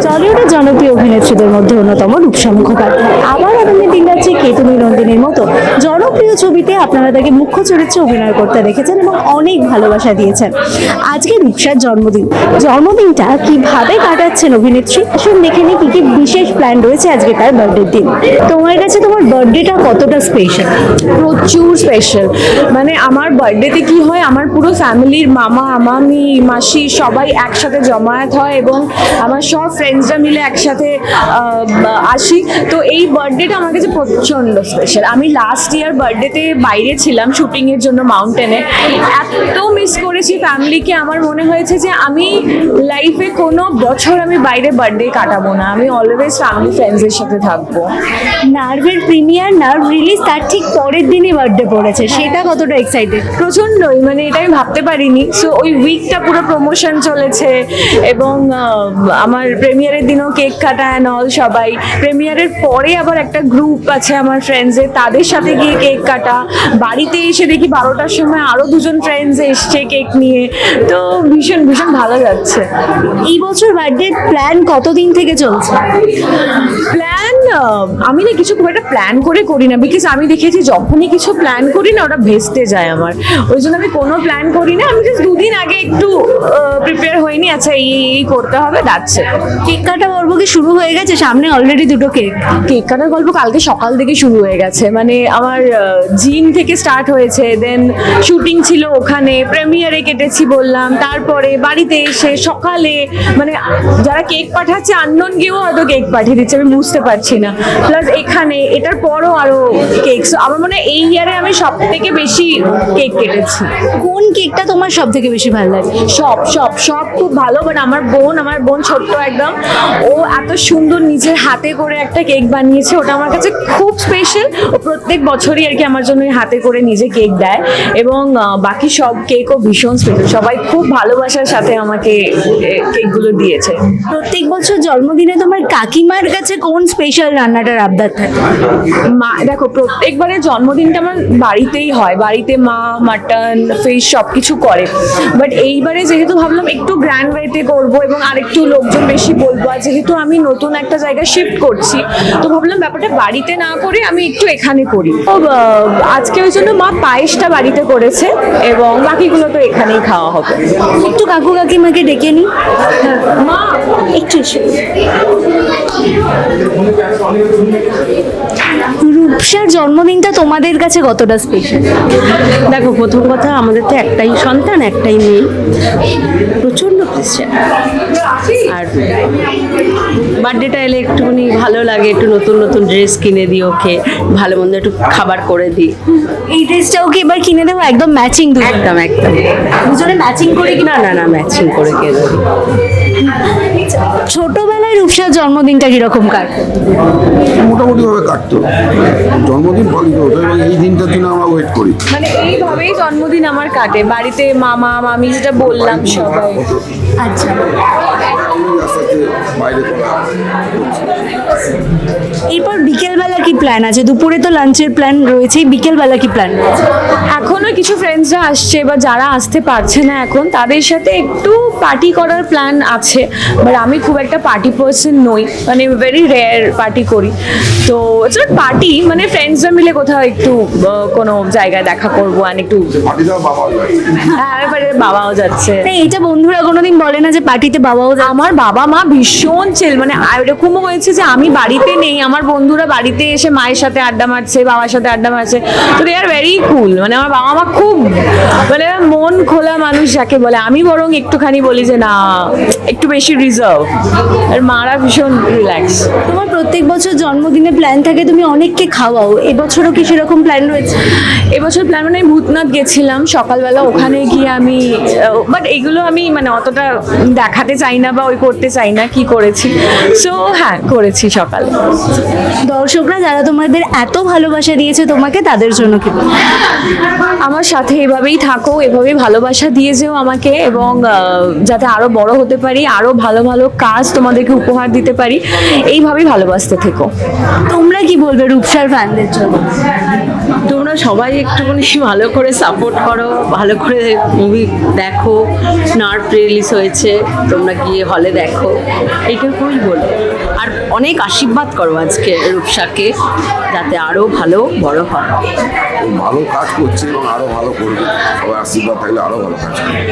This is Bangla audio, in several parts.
টলিউডের জনপ্রিয় অভিনেত্রীদের মধ্যে অন্যতম রূপসা মুখোপাধ্যায় আবার আগামী দিন যাচ্ছে কে তুমি নন্দিনীর মতো জনপ্রিয় ছবিতে আপনারা তাকে মুখ্য চরিত্রে অভিনয় করতে দেখেছেন এবং অনেক ভালোবাসা দিয়েছেন। আজকে রূপসার জন্মদিনটা কিভাবে কাটাচ্ছেন অভিনেত্রী আসুন দেখে নিই কি কি বিশেষ প্ল্যান রয়েছে আজকে তার বার্থডের দিন। তোমার কাছে তোমার বার্থডেটা কতটা স্পেশাল? প্রচুর স্পেশাল। মানে আমার বার্থডেতে কি হয়, আমার পুরো ফ্যামিলির মামা মামি মাসি সবাই একসাথে জমায়েত হয় এবং আমার সব ফ্রেন্ডসরা মিলে একসাথে আসি। তো এই বার্থডেটা আমার কাছে প্রচণ্ড স্পেশাল। আমি লাস্ট ইয়ার বার্থডেতে বাইরে ছিলাম শুটিংয়ের জন্য মাউন্টেনে, এত মিস করেছি ফ্যামিলিকে। আমার মনে হয়েছে যে আমি লাইফে কোনো বছর আমি বাইরে বার্থডে কাটাবো না, আমি অলওয়েজ ফ্যামিলি ফ্রেন্ডসের সাথে থাকবো। নার্ভের প্রিমিয়ার নার্ভ রিলিজ তার ঠিক পরের দিনই বার্থডে পড়েছে, সেটা কতটা এক্সাইটেড? প্রচণ্ডই, মানে এটা আমি ভাবতে পারিনি। সো ওই উইকটা পুরো প্রমোশন চলেছে এবং আমার প্রিমিয়ারের দিনও কেক কাটা অ্যান্ড অল, সবাই প্রিমিয়ারের পরে আবার একটা গ্রুপ আছে আমার ফ্রেন্ডসের, তাদের সাথে গিয়ে কেক কাটা। বাড়িতে এসে দেখি 12টার সময় আরও দুজন ফ্রেন্ডস এসছে কেক নিয়ে। তো ভীষণ ভীষণ ভালো যাচ্ছে। এই বছর বার্থডে প্ল্যান কতদিন থেকে চলছে? প্ল্যান আমি না কিছু খুব একটা প্ল্যান করে করি না, বিকজ আমি দেখেছি যখনই কিছু প্ল্যান করি না ওটা ভেস্তে যায় আমার। ওই জন্য আমি কোনো প্ল্যান করি না। আমি জাস্ট দুদিন আগে একটু প্রিপেয়ার হইনি, আচ্ছা এই করতে হবে, যাচ্ছে। কেক কাটা পর্ব কি শুরু হয়ে গেছে? সামনে অলরেডি দুটো কেক কাটার গল্প কালকে সকাল থেকে শুরু হয়ে গেছে। মানে আমার জিম থেকে স্টার্ট হয়েছে, দেন শুটিং ছিল ওখানে, প্রিমিয়ারে কেটেছি বললাম, তারপরে বাড়িতে এসে সকালে মানে যারা কেক পাঠাচ্ছে আননোন গিয়েও হয়তো কেক পাঠিয়ে দিচ্ছে, আমি বুঝতে পারছি না। প্লাস এখানে এটার পরও আরো কেক। আমার মনে হয় এই ইয়ারে আমি সব থেকে বেশি কেক কেটেছি। কোন কেকটা তোমার সব থেকে বেশি ভালো লাগে? সব সব সব খুব ভালো, বাট আমার বোন ছোট্ট একদম, ও এত সুন্দর নিজের হাতে করে একটা কেক বানিয়েছে, ওটা আমার কাছে খুব স্পেশাল। ও প্রত্যেক বছরই আর কি আমার জন্য হাতে করে নিজে কেক দেয় এবং বাকি সব কেকও ভীষণ স্পেশাল। সবাই খুব ভালোবাসার সাথে আমাকে কেকগুলো দিয়েছে। প্রত্যেক বছর জন্মদিনে তোমার কাকিমার কাছে কোন স্পেশাল রান্নাটার আবদার থাকে? মা দেখো, প্রত্যেকবারে জন্মদিনটা আমার বাড়িতেই হয়, বাড়িতে মা মাটন ফিশ সব কিছু করে। বাট এইবারে যেহেতু ভাবলাম একটু গ্র্যান্ড ওয়েতে করবো এবং আরেকটু লোকজন বেশি বলবো, আর যেহেতু আমি নতুন একটা জায়গায় শিফট করছি তো ভাবলাম ব্যাপারটা বাড়িতে না করে আমি একটু এখানে করি। তো আজকে ওই জন্য মা পায়েসটা বাড়িতে করেছে এবং বাকিগুলো তো এখানেই খাওয়া হবে। একটু কাকু কাকিমাকে ডেকে নি। মা একটু রূপসার জন্মদিনটা তোমাদের কাছে কতটা স্পেশাল? দেখো, প্রথম কথা আমাদের তো একটাই সন্তান, একটাই মেয়ে, প্রচণ্ড প্রেশার। আর বার্থডেটা এলে একটুখানি ভালো লাগে, একটু নতুন নতুন ড্রেস কিনে দিই ওকে, ভালো মন্দ একটু খাবার করে দিই। এই ড্রেসটাও কি এবার কিনে দেবো? একদম ম্যাচিং? একদম একদম দুজনে ম্যাচিং করে কি? না ম্যাচিং করে কিনে দিই। ছোটবেলায় রূপসার জন্মদিনটা কিরকম কাটতো? মোটামুটি ভাবে কাটতো, জন্মদিন পালিত হতো এবং এই দিনটার জন্য আমরা ওয়েট করি। মানে এইভাবেই জন্মদিন আমার কাটে, বাড়িতে মামা মামি যেটা বললাম সবাই। আচ্ছা, বাইরে করা। এরপর বিকেলবেলা কি প্ল্যান আছে? দুপুরে তো লাঞ্চের প্ল্যান রয়েছে, বিকেলবেলা কি প্ল্যান? এখনো কিছু ফ্রেন্ডসরা আসছে বা যারা আসতে পারছে না এখন, তাদের সাথে একটু পার্টি করার প্ল্যান আছে। বাট আমি খুব একটা পার্টি পার্সন নই, মানে ভেরি রেয়ার পার্টি করি। তো ইটস নট পার্টি, মানে ফ্রেন্ডসরা মিলে কোথাও একটু কোনো জায়গায় দেখা করবো আর একটু। হ্যাঁ, এবারে বাবাও যাচ্ছে। এইটা বন্ধুরা কোনোদিন বলে না যে পার্টিতে বাবাও যায়? আমার বাবা মা ভীষণ চিল, মানে এরকমও হয়েছে যে আমি বাড়িতে নেই, আমার বন্ধুরা বাড়িতে এসে মায়ের সাথে আড্ডা মারছে, বাবার সাথে আড্ডা মারছে। তো দে আর ভেরি কুল। মানে আমার বাবা মা খুব মানে মন খোলা মানুষ যাকে বলে, আমি বরং একটুখানি বলি যে না একটু বেশি রিজার্ভ, আর মারা ভীষণ রিল্যাক্স। তোমার প্রত্যেক বছর জন্মদিনে প্ল্যান থাকে, তুমি অনেককে খাওয়াও, এবছরও কি সেরকম প্ল্যান রয়েছে? এবছর প্ল্যান মানে আমি ভূতনাথ গেছিলাম সকালবেলা, ওখানে গিয়ে আমি বাট এগুলো আমি মানে অতটা দেখাতে চাই না বা ওই করতে চাই না কি করেছি। সো হ্যাঁ করেছি সকালে। দর্শকরা যারা তোমাদের এত ভালোবাসা দিয়েছে তোমাকে, তাদের জন্য কি বলবে? আমার সাথে এভাবেই থাকো, এভাবেই ভালোবাসা দিয়ে যেও আমাকে, এবং যাতে আরো বড় হতে পারি, আরো ভালো ভালো কাজ তোমাদেরকে উপহার দিতে পারি, এইভাবেই ভালোবাসতে থেকো। তোমরা কি বলবে রূপসার ফ্যানদের জন্য? তোমরা সবাই একটুখানি ভালো করে সাপোর্ট করো, ভালো করে মুভি দেখো, নার্ভ রিলিজ হয়েছে, তোমরা গিয়ে হলে দেখো, এইটুকুই বলো। আর অনেক আশীর্বাদ করো আজকে রূপসাকে, যাতে আরও ভালো বড় হয়। ভালো কাজ করছে এবং আরো ভালো করবে, সবাই আশীর্বাদ থাকলে আরো ভালো কাজ করবে।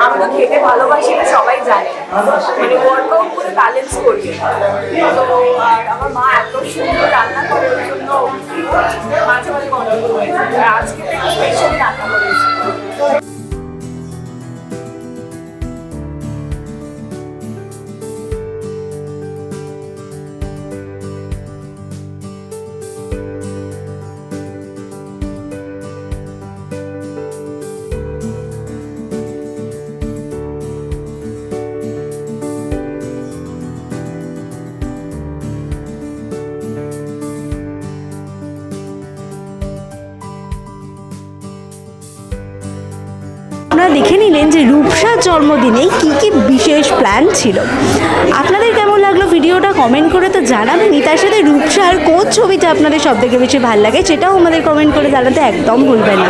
আমি তো খেতে ভালোবাসি, এটা সবাই জানে, মানে ওয়ার্কআউট করে ব্যালেন্স করি। তো আর আমার মা এত সুন্দর রান্না করে, ওই জন্য মাঝে মাঝে গন্ডগোল হয়েছে। আর আজকে তো একটু স্পেশালি রান্না করেছি। আপনারা দেখে নিলেন যে রূপসার জন্মদিনে কি কি বিশেষ প্ল্যান ছিল। আপনাদের কেমন লাগলো ভিডিওটা কমেন্ট করে তো জানাবেনই, তার সাথে রূপসার কোন ছবিটা আপনাদের সব থেকে বেশি ভালো লাগে সেটাও আমাদের কমেন্ট করে জানাতে একদম ভুলবেন না।